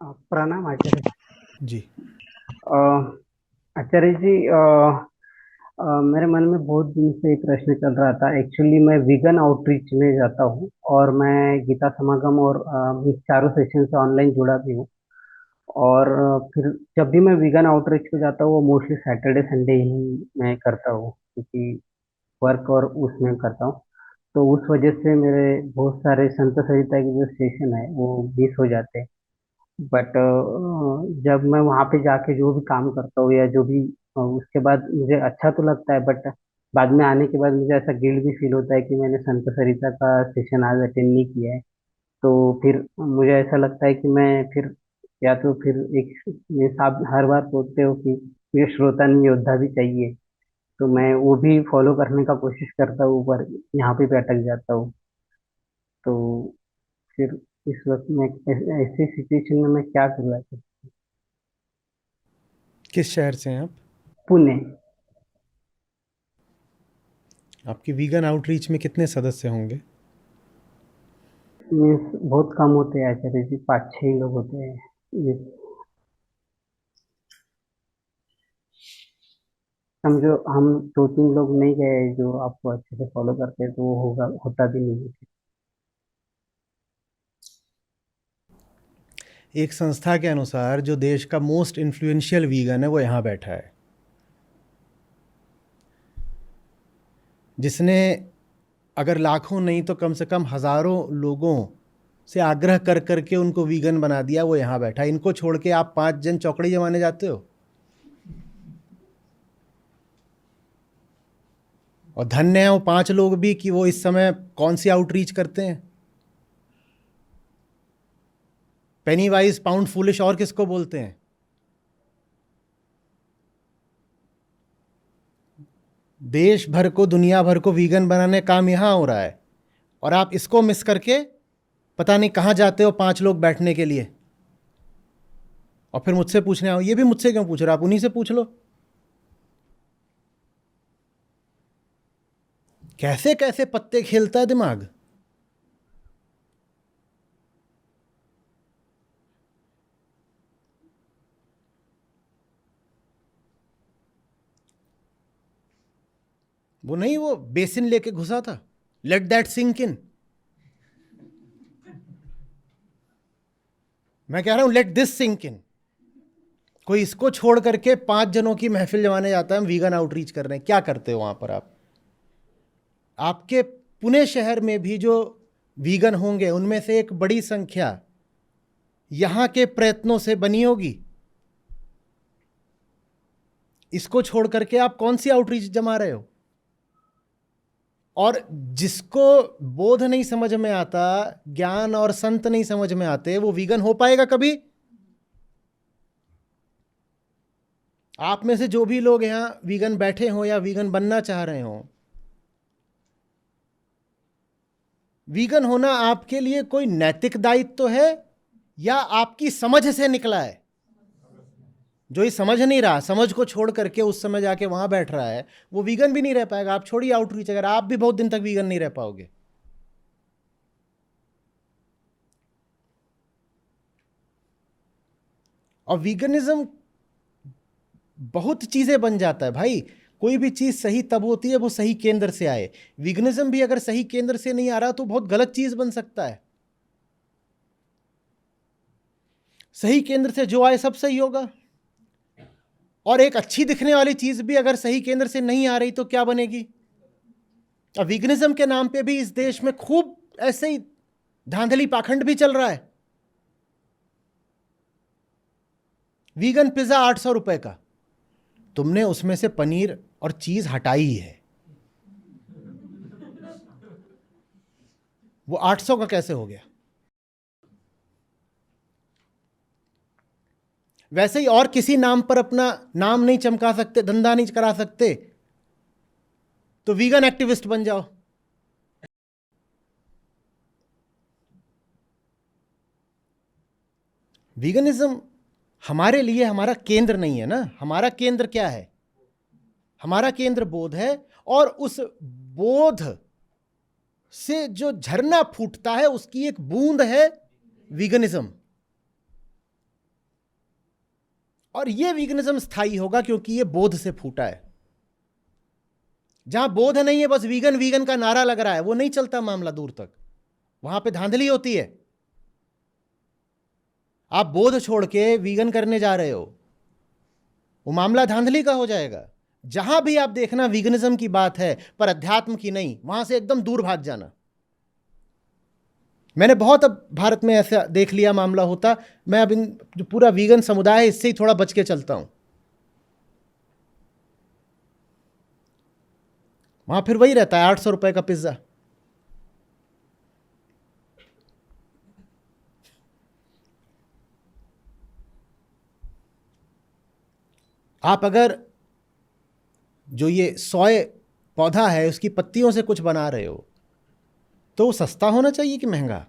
प्रणाम आचार्य जी। अ, आचार्य जी। मेरे मन में बहुत दिन से एक प्रश्न चल रहा था। एक्चुअली मैं वीगन आउटरीच में जाता हूँ और मैं गीता समागम और इस चारों सेशन से ऑनलाइन जुड़ा भी हूँ। और फिर जब भी मैं वीगन आउटरीच पे जाता हूँ वो मोस्टली सैटरडे संडे ही मैं करता हूँ, क्योंकि वर्क और उसमें करता हूँ। तो उस वजह से मेरे बहुत सारे संत सहिता के जो सेशन है वो मिस हो जाते हैं। बट जब मैं वहाँ पे जाके जो भी काम करता हूँ या जो भी उसके बाद मुझे अच्छा तो लगता है, बट बाद में आने के बाद मुझे ऐसा गिल्ट भी फील होता है कि मैंने संत सरिता का सेशन आज अटेंड नहीं किया है। तो फिर मुझे ऐसा लगता है कि मैं फिर या तो फिर एक, ये आप हर बार सोचते हो कि मुझे श्रोता नहीं योद्धा भी चाहिए, तो मैं वो भी फॉलो करने का कोशिश करता हूँ, पर यहाँ पे अटक जाता हूँ। तो फिर इस वक्त मैं ऐसी सिचुएशन में मैं क्या करूँ ऐसे? किस शहर से हैं आप? पुणे। आपकी वीगन आउटरीच में कितने सदस्य होंगे? मीन्स बहुत कम होते हैं आचार्य जी, 5-6 ही लोग होते हैं। ये समझो हम 2-3 लोग नहीं गए जो आपको अच्छे से फॉलो करते हैं, तो वो होगा, होता भी नहीं है। एक संस्था के अनुसार जो देश का मोस्ट इन्फ्लुएंशियल वीगन है वो यहाँ बैठा है, जिसने अगर लाखों नहीं तो कम से कम हज़ारों लोगों से आग्रह कर करके उनको वीगन बना दिया, वो यहाँ बैठा है। इनको छोड़ के आप 5 जन चौकड़ी जमाने जाते हो? और धन्य है वो 5 लोग भी कि वो इस समय कौन सी आउटरीच करते हैं। पेनी वाइज पाउंड फूलिश और किसको बोलते हैं? देश भर को, दुनिया भर को वीगन बनाने काम यहाँ हो रहा है, और आप इसको मिस करके पता नहीं कहाँ जाते हो 5 लोग बैठने के लिए। और फिर मुझसे पूछने आओ। ये भी मुझसे क्यों पूछ रहे हो? आप उन्हीं से पूछ लो। कैसे कैसे पत्ते खेलता है दिमाग। वो नहीं, वो बेसिन लेके घुसा था। Let that sink in. मैं कह रहा हूं लेट दिस सिंक इन। कोई इसको छोड़ करके 5 जनों की महफिल जमाने जाता है। हम वीगन आउटरीच कर रहे हैं। क्या करते हो वहां पर आप? आपके पुणे शहर में भी जो वीगन होंगे उनमें से एक बड़ी संख्या यहां के प्रयत्नों से बनी होगी। इसको छोड़ करके आप कौन सी आउटरीच जमा रहे हो? और जिसको बोध नहीं समझ में आता, ज्ञान और संत नहीं समझ में आते, वो वीगन हो पाएगा कभी? आप में से जो भी लोग यहां वीगन बैठे हो या वीगन बनना चाह रहे हो, वीगन होना आपके लिए कोई नैतिक दायित्व तो है या आपकी समझ से निकला है? जो ये समझ नहीं रहा, समझ को छोड़ करके उस समय जाके वहां बैठ रहा है, वो वीगन भी नहीं रह पाएगा। आप छोड़िए आउटरीच, अगर आप भी बहुत दिन तक वीगन नहीं रह पाओगे। और वीगनिज्म बहुत चीजें बन जाता है भाई। कोई भी चीज सही तब होती है वो सही केंद्र से आए। विघ्निज्म भी अगर सही केंद्र से नहीं आ रहा तो बहुत गलत चीज बन सकता है। सही केंद्र से जो आए सब सही होगा। और एक अच्छी दिखने वाली चीज भी अगर सही केंद्र से नहीं आ रही तो क्या बनेगी? अब विघ्निज्म के नाम पे भी इस देश में खूब ऐसे ही धांधली पाखंड भी चल रहा है। वीगन पिज्जा 800 रुपए का, तुमने उसमें से पनीर और चीज हटाई है, वो 800 का कैसे हो गया? वैसे ही और किसी नाम पर अपना नाम नहीं चमका सकते, धंधा नहीं करा सकते, तो वीगन एक्टिविस्ट बन जाओ। वीगनिज्म हमारे लिए हमारा केंद्र नहीं है ना। हमारा केंद्र क्या है? हमारा केंद्र बोध है। और उस बोध से जो झरना फूटता है उसकी एक बूंद है वीगनिज्म। और ये वीगनिज्म स्थायी होगा क्योंकि ये बोध से फूटा है। जहां बोध नहीं है, बस वीगन वीगन का नारा लग रहा है, वो नहीं चलता मामला दूर तक, वहां पे धांधली होती है। आप बोध छोड़ के वीगन करने जा रहे हो, वो मामला धांधली का हो जाएगा। जहां भी आप देखना वीगनिज्म की बात है पर अध्यात्म की नहीं, वहां से एकदम दूर भाग जाना। मैंने बहुत अब भारत में ऐसा देख लिया मामला होता, मैं अब इन जो पूरा वीगन समुदाय है इससे ही थोड़ा बच के चलता हूं। वहां फिर वही रहता है, 800 रुपए का पिज्जा। आप अगर जो ये सोय पौधा है उसकी पत्तियों से कुछ बना रहे हो तो वो सस्ता होना चाहिए कि महंगा?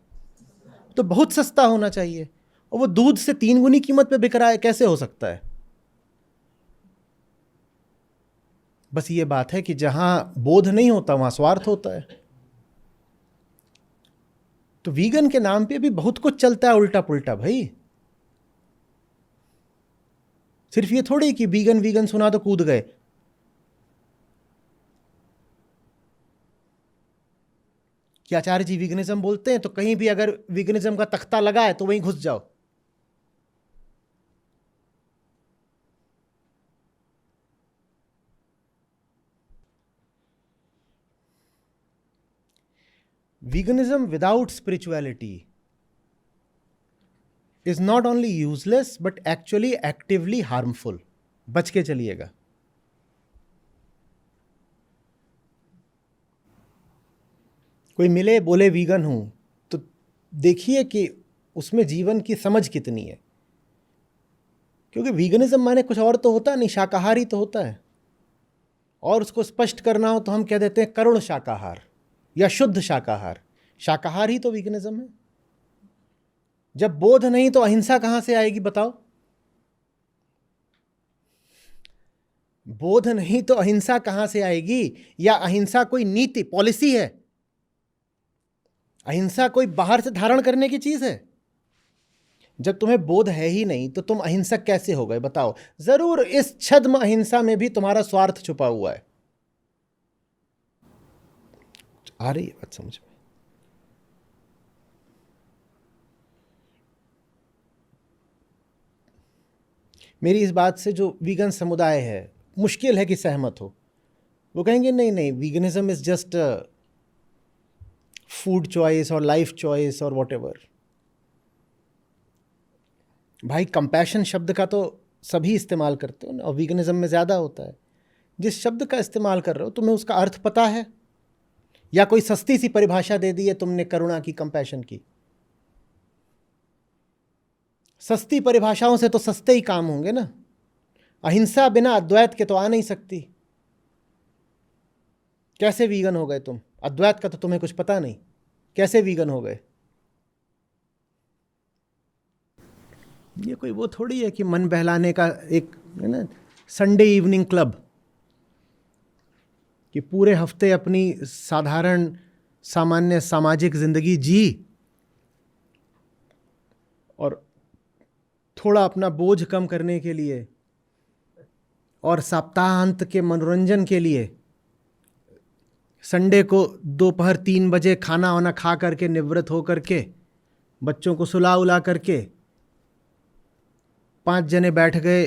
तो बहुत सस्ता होना चाहिए, और वो दूध से 3 गुनी कीमत पे बिक रहा है, कैसे हो सकता है? बस ये बात है कि जहां बोध नहीं होता वहां स्वार्थ होता है। तो वीगन के नाम पे भी बहुत कुछ चलता है उल्टा पुल्टा भाई। सिर्फ ये थोड़ी कि वीगन वीगन सुना तो कूद गए। कि आचार्य जी वीगनिज्म बोलते हैं तो कहीं भी अगर वीगनिज्म का तख्ता लगा है तो वहीं घुस जाओ। veganism without spirituality is not only useless but actually actively harmful. बच के चलिएगा। कोई मिले बोले वीगन हूं तो देखिए कि उसमें जीवन की समझ कितनी है, क्योंकि वीगनिज्म माने कुछ और तो होता नहीं, शाकाहारी तो होता है। और उसको स्पष्ट करना हो तो हम कह देते हैं करुण शाकाहार या शुद्ध शाकाहार। शाकाहार ही तो वीगनिज्म है। जब बोध नहीं तो अहिंसा कहां से आएगी बताओ? बोध नहीं तो अहिंसा कहां से आएगी? या अहिंसा कोई नीति पॉलिसी है? अहिंसा कोई बाहर से धारण करने की चीज है? जब तुम्हें बोध है ही नहीं तो तुम अहिंसक कैसे हो गए बताओ? जरूर इस छद्म अहिंसा में भी तुम्हारा स्वार्थ छुपा हुआ है। आ रही है बात समझ में? मेरी इस बात से जो वीगन समुदाय है मुश्किल है कि सहमत हो। वो कहेंगे नहीं नहीं, veganism is just food choice और लाइफ चॉइस और व्हाटएवर। भाई कंपैशन शब्द का तो सभी इस्तेमाल करते हो ना, और वीगनिज्म में ज़्यादा होता है। जिस शब्द का इस्तेमाल कर रहे हो तुम्हें उसका अर्थ पता है, या कोई सस्ती सी परिभाषा दे दी है तुमने करुणा की, कंपैशन की? सस्ती परिभाषाओं से तो सस्ते ही काम होंगे ना। अहिंसा बिना अद्वैत के तो आ नहीं सकती। कैसे वीगन हो गए तुम? अद्वैत का तो तुम्हें कुछ पता नहीं, कैसे वीगन हो गए? ये कोई वो थोड़ी है कि मन बहलाने का एक है ना संडे इवनिंग क्लब, कि पूरे हफ्ते अपनी साधारण सामान्य सामाजिक जिंदगी जी और थोड़ा अपना बोझ कम करने के लिए और सप्ताहांत के मनोरंजन के लिए संडे को दोपहर 3 बजे खाना वाना खा करके निवृत्त हो करके बच्चों को सुला उला करके 5 जने बैठ गए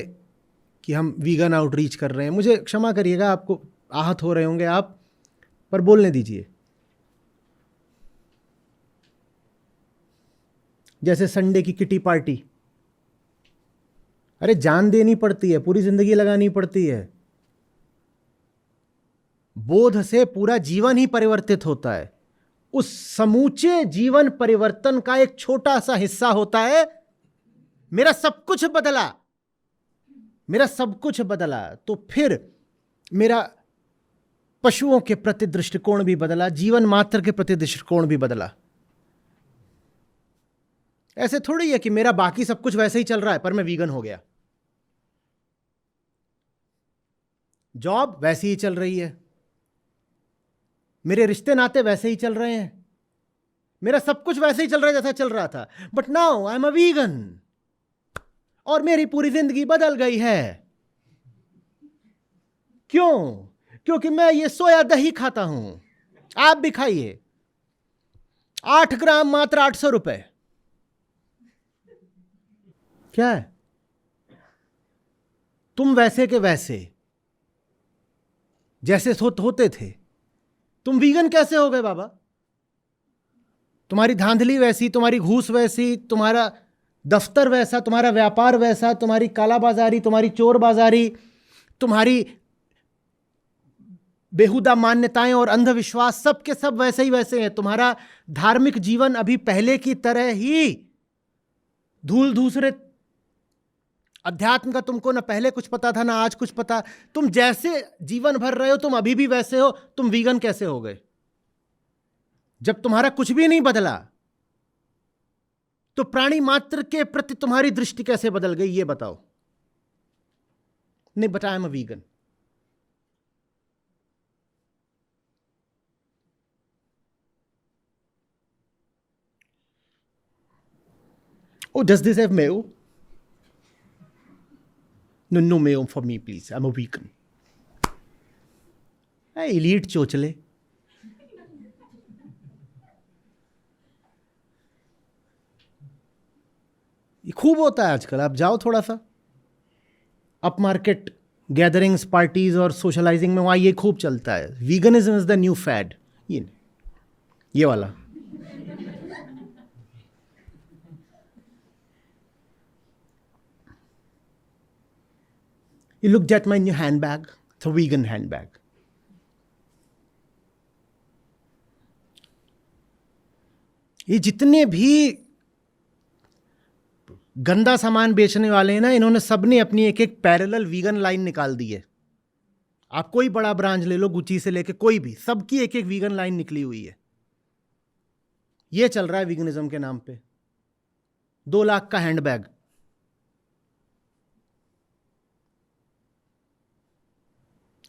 कि हम वीगन आउटरीच कर रहे हैं। मुझे क्षमा करिएगा, आपको आहत हो रहे होंगे आप, पर बोलने दीजिए। जैसे संडे की किटी पार्टी, अरे जान देनी पड़ती है, पूरी जिंदगी लगानी पड़ती है। बोध से पूरा जीवन ही परिवर्तित होता है। उस समूचे जीवन परिवर्तन का एक छोटा सा हिस्सा होता है मेरा सब कुछ बदला, मेरा सब कुछ बदला, तो फिर मेरा पशुओं के प्रति दृष्टिकोण भी बदला, जीवन मात्र के प्रति दृष्टिकोण भी बदला। ऐसे थोड़ी है कि मेरा बाकी सब कुछ वैसे ही चल रहा है पर मैं वीगन हो गया। जॉब वैसी ही चल रही है, मेरे रिश्ते नाते वैसे ही चल रहे हैं, मेरा सब कुछ वैसे ही चल रहा है जैसा चल रहा था, but now I am a vegan. और मेरी पूरी जिंदगी बदल गई है। क्यों? क्योंकि मैं ये सोया दही खाता हूं। आप भी खाइए। 8 ग्राम मात्र 800 रुपए। क्या है? तुम वैसे के वैसे जैसे होते थे। तुम वीगन कैसे हो गए बाबा? तुम्हारी धांधली वैसी, तुम्हारी घूस वैसी, तुम्हारा दफ्तर वैसा, तुम्हारा व्यापार वैसा, तुम्हारी कालाबाजारी, तुम्हारी चोरबाजारी, तुम्हारी बेहुदा मान्यताएं और अंधविश्वास, सब के सब वैसे ही वैसे हैं। तुम्हारा धार्मिक जीवन अभी पहले की तरह ही धूल धूसरे। अध्यात्म का तुमको ना पहले कुछ पता था ना आज कुछ पता। तुम जैसे जीवन भर रहे हो तुम अभी भी वैसे हो। तुम वीगन कैसे हो गए जब तुम्हारा कुछ भी नहीं बदला? तो प्राणी मात्र के प्रति तुम्हारी दृष्टि कैसे बदल गई ये बताओ। नहीं, but I am a vegan. Oh, does this have mayo? No, no mayo for me, please. I'm a vegan. Hey, elite चोचले। ये खूब होता है आजकल। आप जाओ थोड़ा सा अप मार्केट गैदरिंग्स, पार्टीज और सोशलाइजिंग में, वहां ये खूब चलता है। Veganism is the new fad. ये वाला। You looked at my new handbag. It's a vegan handbag. ये जितने भी गंदा सामान बेचने वाले हैं ना, इन्होंने सबने अपनी एक एक पैरेलल वीगन लाइन निकाल दी है। आप कोई बड़ा ब्रांच ले लो, गुची से लेके कोई भी, सबकी एक एक वीगन लाइन निकली हुई है। ये चल रहा है वीगनिज्म के नाम पे। 2 लाख का हैंडबैग।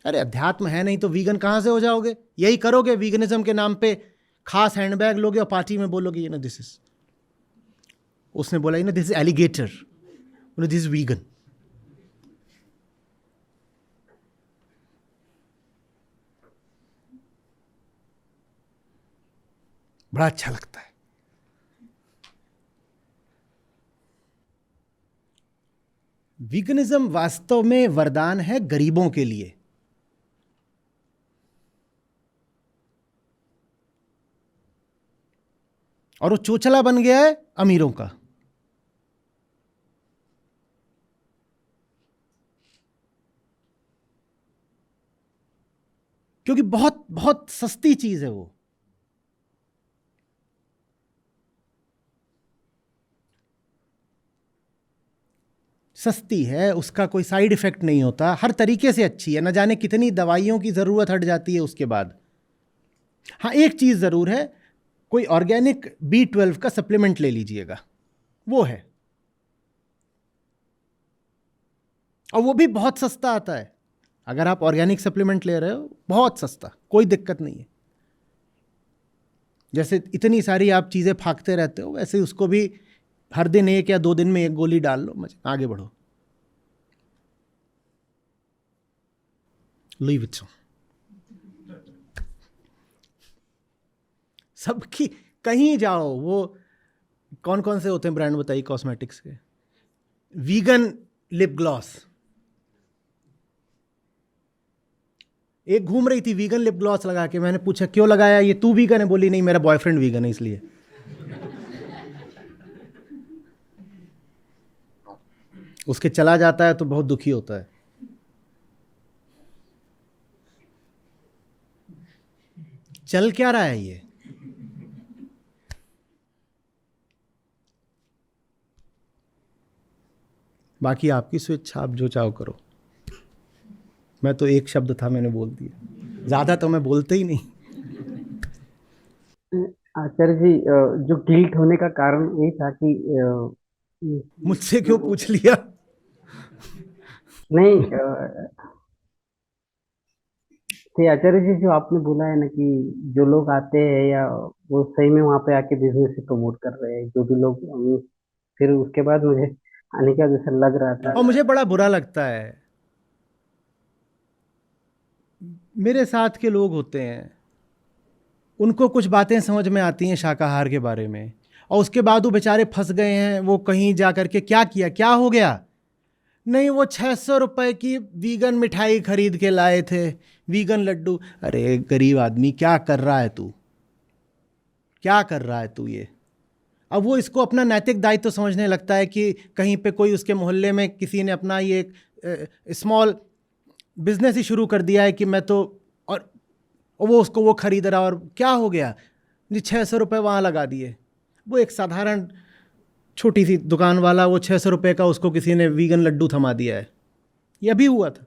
अरे अध्यात्म है नहीं तो वीगन कहां से हो जाओगे? यही करोगे वीगनिज्म के नाम पे। खास हैंडबैग लोगे और पार्टी में बोलोगे दिस इज, उसने बोला this is alligator, this is vegan. बड़ा अच्छा लगता है। वीगनिज्म वास्तव में वरदान है गरीबों के लिए। और वो चोचला बन गया है अमीरों का। क्योंकि बहुत बहुत सस्ती चीज है वो। सस्ती है, उसका कोई साइड इफेक्ट नहीं होता, हर तरीके से अच्छी है। न जाने कितनी दवाइयों की जरूरत हट जाती है उसके बाद। हाँ, एक चीज जरूर है, कोई ऑर्गेनिक B12 का सप्लीमेंट ले लीजिएगा, वो है। और वो भी बहुत सस्ता आता है। अगर आप ऑर्गेनिक सप्लीमेंट ले रहे हो, बहुत सस्ता, कोई दिक्कत नहीं है। जैसे इतनी सारी आप चीज़ें फाँकते रहते हो, वैसे उसको भी हर दिन 1 या 2 दिन में 1 गोली डाल लो, आगे बढ़ो। लुई विटसन सबकी, कहीं जाओ, वो कौन कौन से होते हैं ब्रांड बताइए कॉस्मेटिक्स के? Vegan lip gloss. एक घूम रही थी वीगन लिप ग्लॉस लगा के, मैंने पूछा क्यों लगाया, ये तू वीगन है? बोली नहीं, मेरा बॉयफ्रेंड वीगन है इसलिए। उसके चला जाता है तो बहुत दुखी होता है। चल क्या रहा है ये? बाकी आपकी स्वेच्छा, आप जो चाहो करो। मैं तो एक शब्द था, मैंने बोल दिया, ज्यादा तो मैं बोलते ही नहीं। आचार्य जी, जो गिल्ट होने का कारण यही था कि मुझसे क्यों पूछ लिया? नहीं, कि आचार्य जी जो आपने बोला है ना कि जो लोग आते हैं या वो सही में वहाँ पे आके बिजनेस से प्रमोट कर रहे हैं, जो भी लोग फिर उसके बाद मुझे आने का जैसा लग रहा था। और मुझे बड़ा बुरा लगता है, मेरे साथ के लोग होते हैं, उनको कुछ बातें समझ में आती हैं शाकाहार के बारे में, और उसके बाद वो बेचारे फंस गए हैं। वो कहीं जा कर के क्या किया, क्या हो गया, नहीं वो 600 रुपए की वीगन मिठाई खरीद के लाए थे, वीगन लड्डू। अरे गरीब आदमी, क्या कर रहा है तू, क्या कर रहा है तू ये। अब वो इसको अपना नैतिक दायित्व तो समझने लगता है कि कहीं पे कोई उसके मोहल्ले में किसी ने अपना ये स्मॉल बिजनेस ही शुरू कर दिया है कि मैं तो, और वो उसको वो खरीद रहा, और क्या हो गया जी, 600 रुपये वहाँ लगा दिए। वो एक साधारण छोटी सी दुकान वाला, वो 600 रुपये का उसको किसी ने वीगन लड्डू थमा दिया है, ये अभी हुआ था,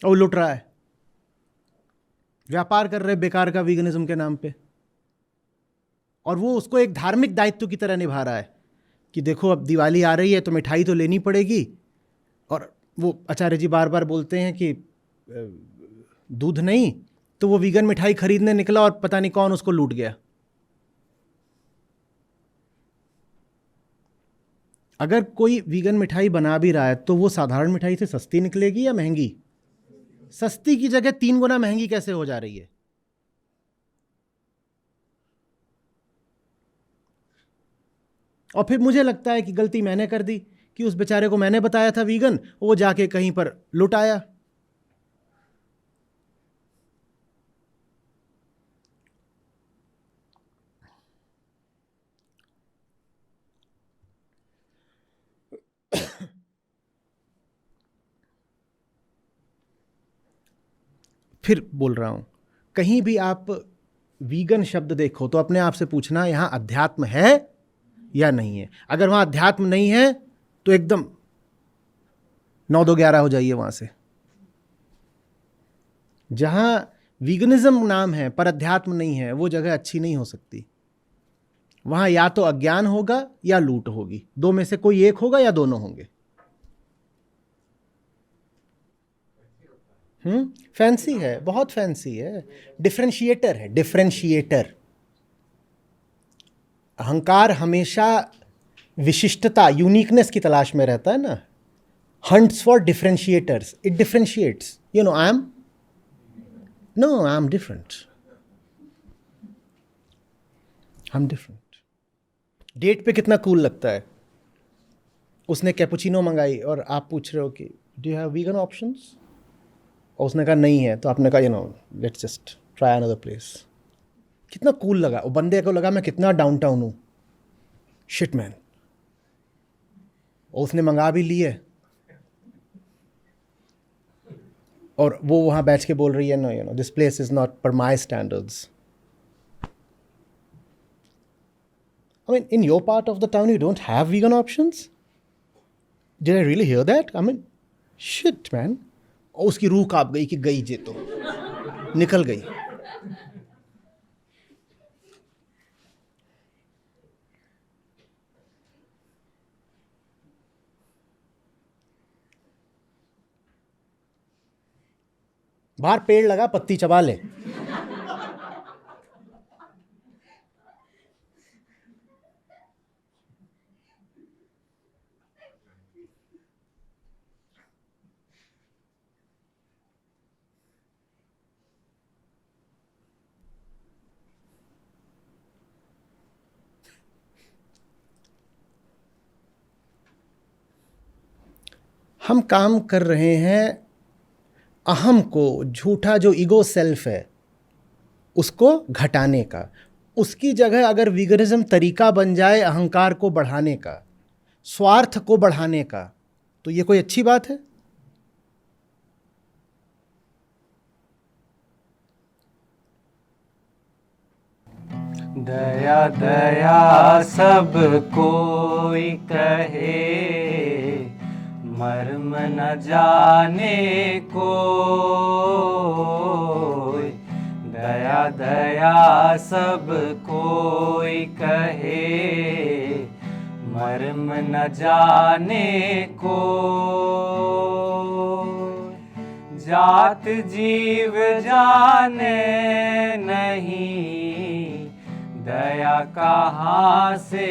और वो लुट रहा है, व्यापार कर रहे बेकार का वीगनिज्म के नाम पे। और वो उसको एक धार्मिक दायित्व की तरह निभा रहा है कि देखो अब दिवाली आ रही है तो मिठाई तो लेनी पड़ेगी। और वो आचार्य जी बार बार बोलते हैं कि दूध नहीं, तो वो वीगन मिठाई खरीदने निकला और पता नहीं कौन उसको लूट गया। अगर कोई वीगन मिठाई बना भी रहा है तो वो साधारण मिठाई से सस्ती निकलेगी या महंगी? सस्ती की जगह 3 गुना महंगी कैसे हो जा रही है? और फिर मुझे लगता है कि गलती मैंने कर दी कि उस बेचारे को मैंने बताया था वीगन, वो जाके कहीं पर लुट आया। फिर बोल रहा हूं, कहीं भी आप वीगन शब्द देखो तो अपने आप से पूछना यहां अध्यात्म है या नहीं है। अगर वहां अध्यात्म नहीं है तो एकदम 9-2-11 हो जाइए वहां से। जहां वीगनिज्म नाम है पर अध्यात्म नहीं है, वो जगह अच्छी नहीं हो सकती। वहां या तो अज्ञान होगा या लूट होगी, दो में से कोई एक होगा या दोनों होंगे। फैंसी है, बहुत फैंसी है, डिफरेंशिएटर है, डिफरेंशिएटर। अहंकार हमेशा विशिष्टता, यूनिकनेस की तलाश में रहता है ना। Hunts for differentiators, it differentiates, I am, no I am different, I am different. Date पे कितना कूल लगता है, उसने कैपुचिनो मंगाई और आप पूछ रहे हो कि do you have vegan options, और उसने कहा नहीं है, तो आपने कहा let's just try another place. कितना कूल लगा, वो बंदे को लगा मैं कितना डाउनटाउन हूँ, शिट मैन। और उसने मंगा भी लिए, और वो वहाँ बैठ के बोल रही है no this place is not par my standards. I mean, in your part of the town, you don't have vegan options? Did I really hear that? I mean, shit, man. और उसकी रूह कांप गई कि गई जे तो निकल गई। बाहर पेड़ लगा, पत्ती चबा ले। हम काम कर रहे हैं अहम को, झूठा जो ईगो सेल्फ है उसको घटाने का। उसकी जगह अगर वीगनिज्म तरीका बन जाए अहंकार को बढ़ाने का, स्वार्थ को बढ़ाने का, तो ये कोई अच्छी बात है? दया दया सब कोई कहे, मर्म न जाने को। दया दया सब कोई कहे, मर्म न जाने को। जात जीव जाने नहीं, दया कहाँ से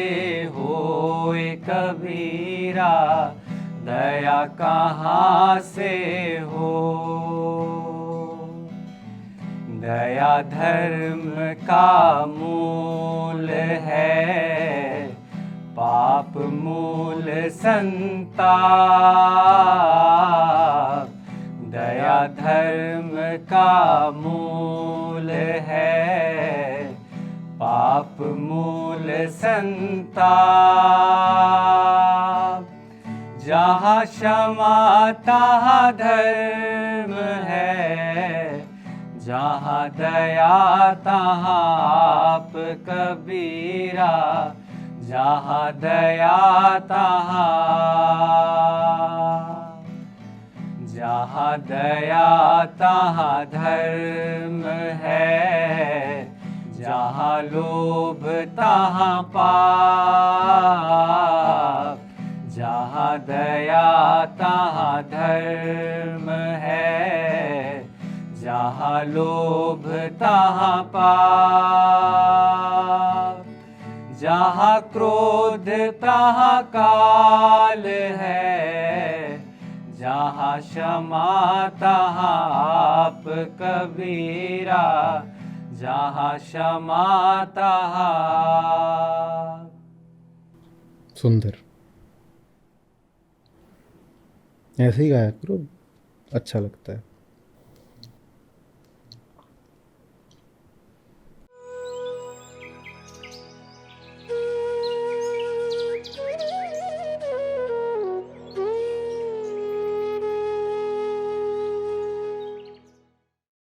होए। कबीरा दया कहाँ से हो। दया धर्म का मूल है, पाप मूल संताप। दया धर्म का मूल है, पाप मूल संताप। जहाँ क्षमा तहाँ धर्म है, जहाँ दया तहाँ आप कबीरा। जहाँ दया तहाँ, जहाँ दया तहाँ धर्म है, जहाँ लोभ तहाँ पाप। जहाँ दया तहाँ धर्म है, जहाँ लोभ तहाँ पाप। जहाँ क्रोध तहाँ काल है, जहाँ क्षमा तहाँ आप कबीरा। जहाँ क्षमा तहाँ। सुंदर, ऐसे ही गाया करो, अच्छा लगता है।